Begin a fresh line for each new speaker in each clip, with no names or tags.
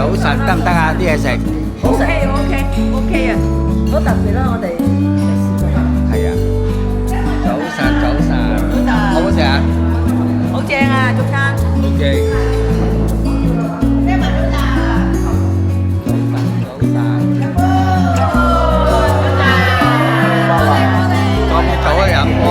早晨得唔得啊？啲嘢食
好食，OK 啊，好特別啦，我哋
係啊。早晨，好唔好食啊
好正啊，中餐。
？OK。早啊飲開。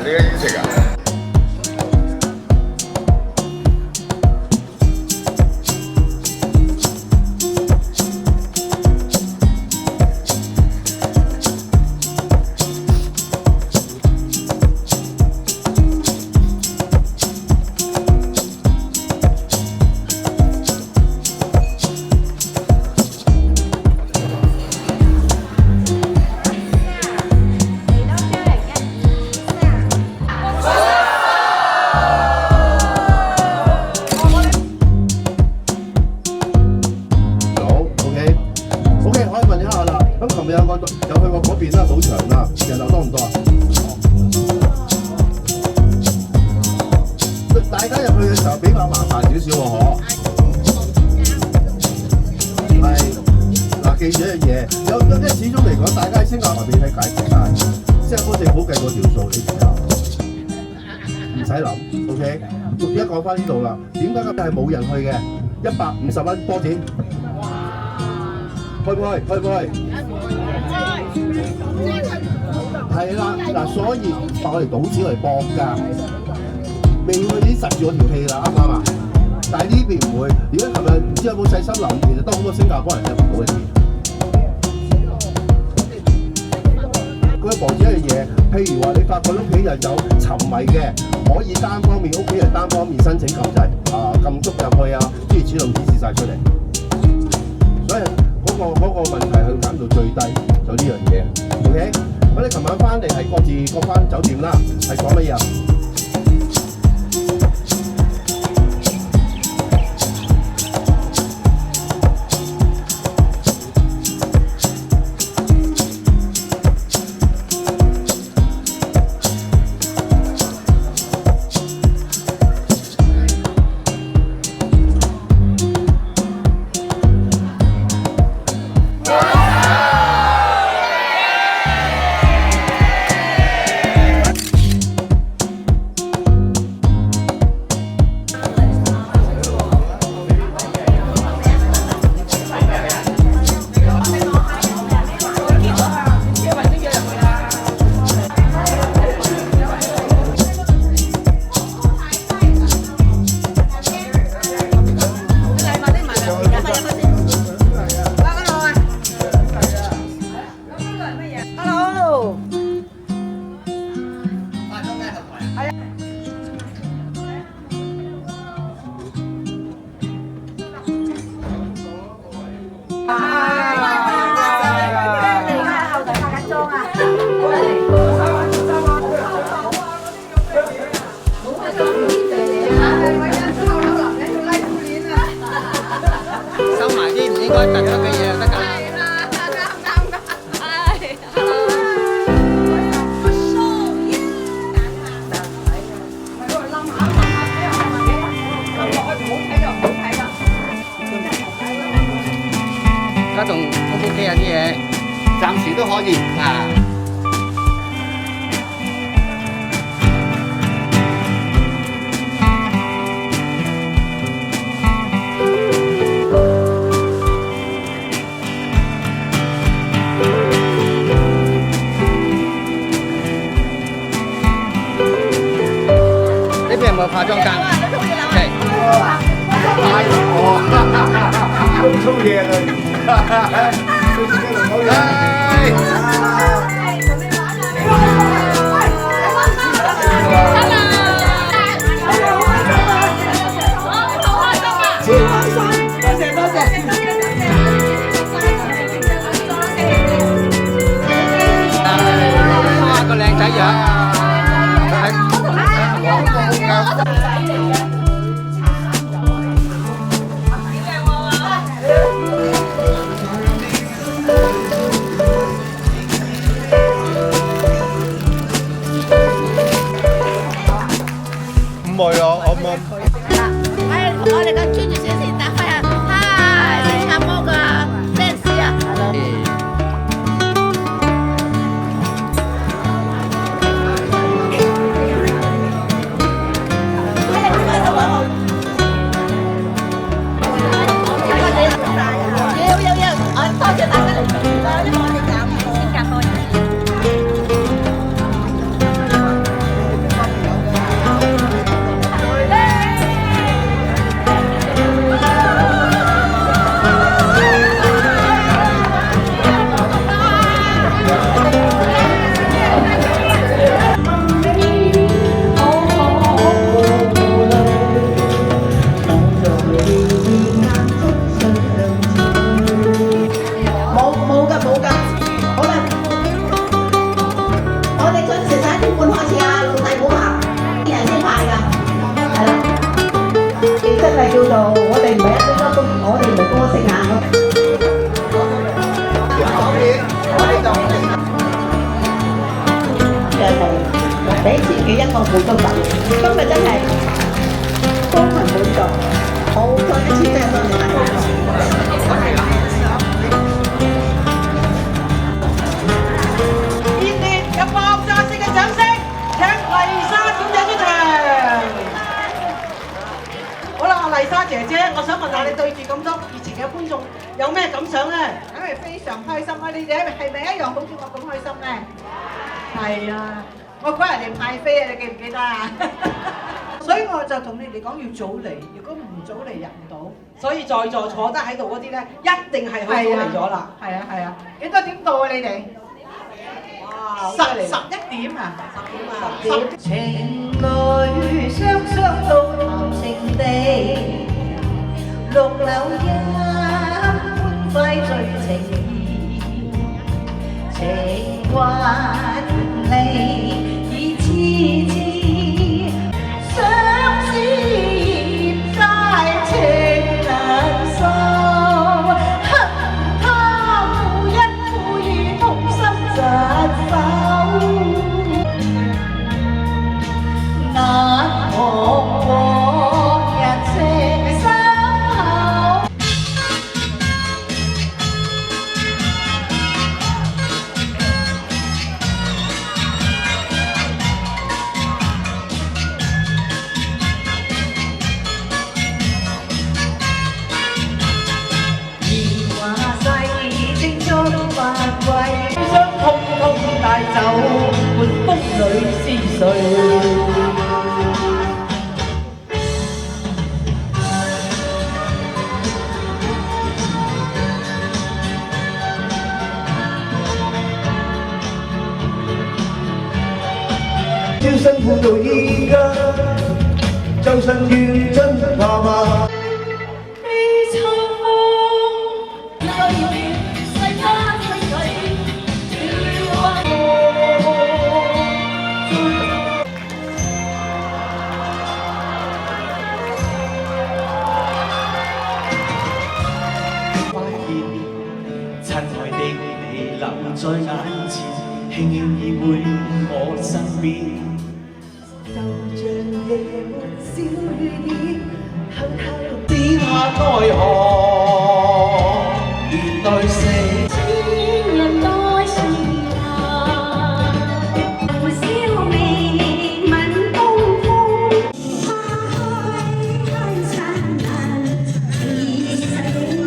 呢個已經食啊！
有去過嗰邊啦，賭場啦，人流多唔多啊？大家入去嘅時候比較麻煩少少喎，嗬。係嗱，記住一樣嘢，因為始終嚟講，大家喺新加坡未睇解決晒，新加坡政府計過條數，你唔使諗 ，OK。而家講翻呢度啦，點解今日係冇人去嘅？150蚊多錢，去唔去？去唔去？係啦，嗱，所以我哋賭錢嚟搏㗎，未去已經實住我條氣啦，啱唔啱啊？但係呢邊唔會。如果琴日唔知有冇細心留意，其實都好多新加坡人係唔到嘅錢。佢防止一樣嘢，譬如話你發覺屋企人有沉迷嘅，可以單方面屋企人單方面申請禁制禁足入去啊，諸如此類指示晒出嚟。所以嗰個問題去減到最低，就呢樣嘢。OK， 我哋琴晚翻嚟係各自各翻酒店啦，係講乜嘢啊？
應該突出嘅嘢就得㗎。而家仲 O 唔 OK 啊啲嘢？
暫時都可以啊。
呢邊有冇化妝間？OK。
都粗嘢啦，都自己輪口嘢。
哇，個靚仔樣。
唔係啊，啱啱。
我哋個專業小先打開啊！嗨，新加坡嘅 fans 啊！要，我多謝大家嚟支持啦！因為我哋搞新加坡人。
叫做我哋唔係一個歌，我哋唔係歌星啊！係俾自己一個滿足感。今日真係高朋滿座，好再一次真係多謝大家。熱烈又爆炸式嘅掌聲，請麗莎小姐出場。好啦，麗莎姐姐，我想問下你對住咁多熱情嘅觀眾有咩感想咧？梗係非常開心啊！你哋係咪一樣好似我咁開心咧？係啊，我嗰日嚟派飛啊，你記唔記得啊？所以我就同你哋講要早嚟，如果唔早嚟入唔到。所以在座坐得喺度嗰啲咧，一定係好早嚟咗啦。係啊係啊，幾多點到啊你哋？哇11點啊！10點。情侶雙雙到談情地，綠柳蔭歡快聚情意，情還離已痴痴。帶走滿風裏思緒。
朝辛苦到依家，周身怨真怕嗎？
在眼前，輕輕依偎我身邊。
就像夜沒小雨點，偷偷
天下奈何，連累死。
千人待誰呀？胡椒味吻東風，花開太燦爛，已使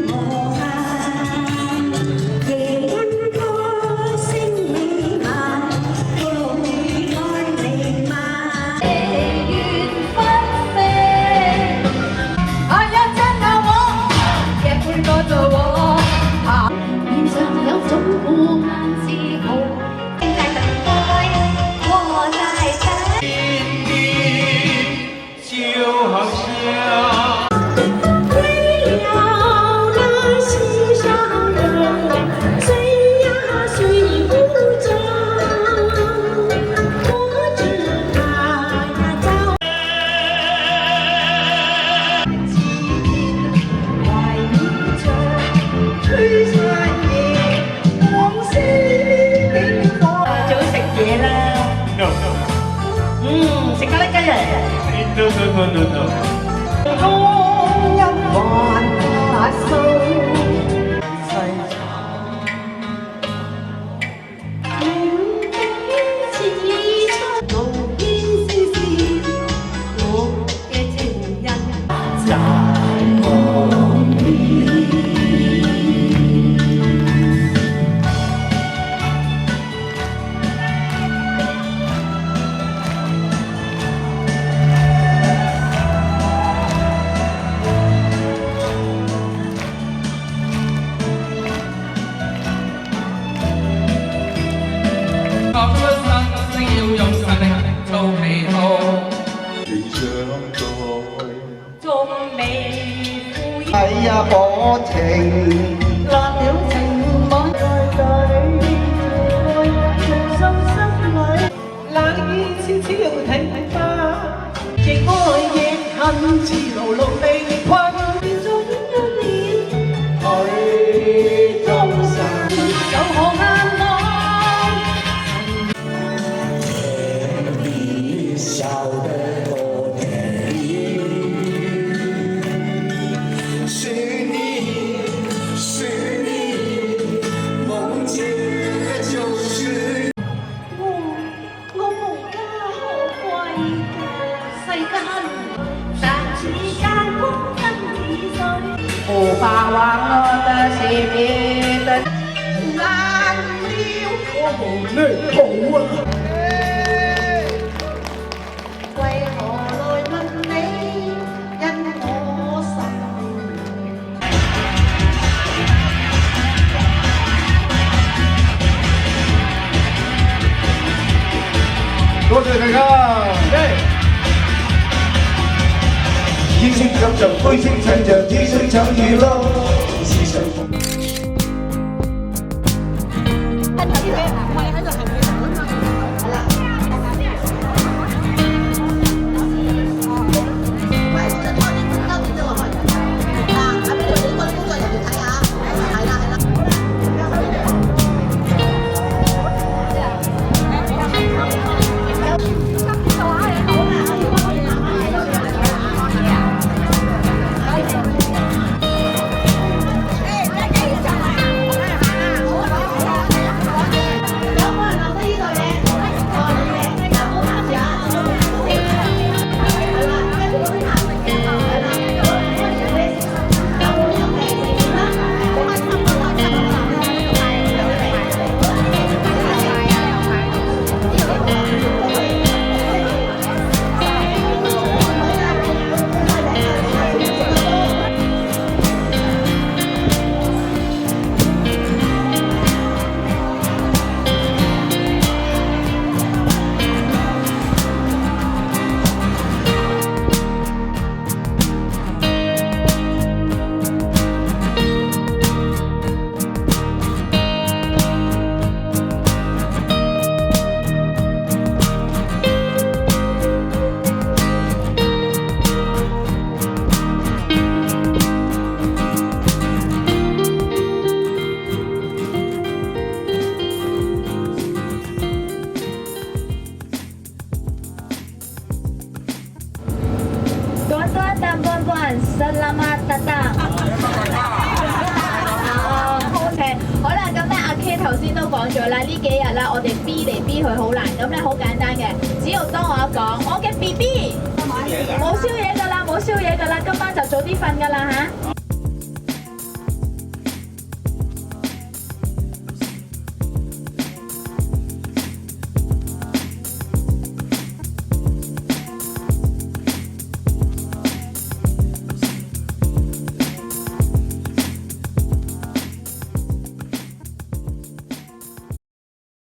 我眼。夜鶯歌聲美漫，風雨愛彌漫，夜月紛飛。
要真的我，也會多做我。
面上有種無限自豪，正在等待，我在等。
天地就好像。
为了那心上人，谁呀谁不走？我知他呀早。
懷念着吹散夜往事景況。最好食嘢啦，
No no
食咖喱雞啊！
no no no no no。
光陰還那數，世
明天似出路邊絲絲，我嘅情人在夢裏。
講出生聲要用實力做皮套。
你相待。
仲未富裕，
係呀，可情。
落了情網在對，情深心裏，冷意悄悄停吧，亦愛亦恨，自牢牢被困，終一年去終生，有可眼望。
笑得多甜蜜，是你，是你，夢見的就是你。
我無家可歸嘅世間，但似間光陰似水。
無法忘我的是別的難了，我無女好啊！為何來問你？因我心。
多謝大家。天色怎像灰色襯着紫色chẳng雨咯。思想
Selamat datang。OK， 好啦，咁咧阿 K 頭先都講咗啦，呢幾日啦，我哋 B 嚟 B 去好難，咁咧好簡單嘅，只要當我講我嘅 BB 冇宵夜㗎啦，冇宵夜㗎啦，今晚就早啲瞓㗎啦嚇。